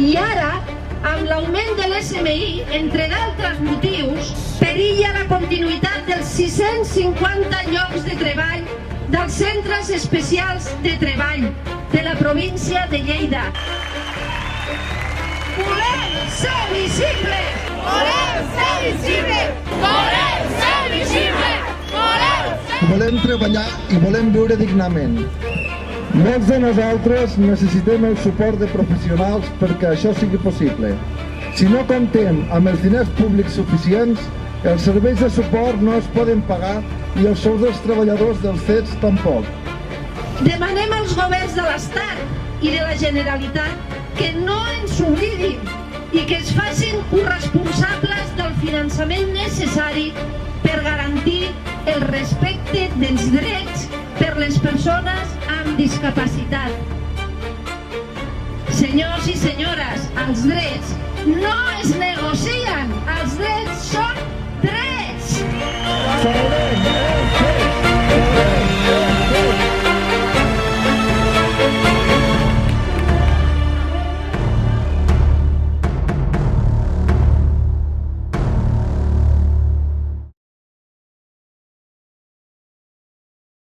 I ara, amb l'augment de l'SMI, entre d'altres motius, perilla la continuïtat dels 650 llocs de treball dels centres especials de treball de la província de Lleida. Volem ser visibles! Volem ser visibles! Volem ser visibles! Volem ser... Volem treballar i volem viure dignament. Molts de nosaltres necessitem el suport de professionals perquè això sigui possible. Si no comptem amb els diners públics suficients, els serveis de suport no es poden pagar i els sous dels treballadors dels CETs tampoc. Demanem als governs de l'Estat i de la Generalitat que no ens oblidin i que es facin corresponsables del finançament necessari per garantir el respecte dels drets per les persones amb discapacitat. Senyors i senyores, els drets no es negocien, els drets són drets! Salvem el CET!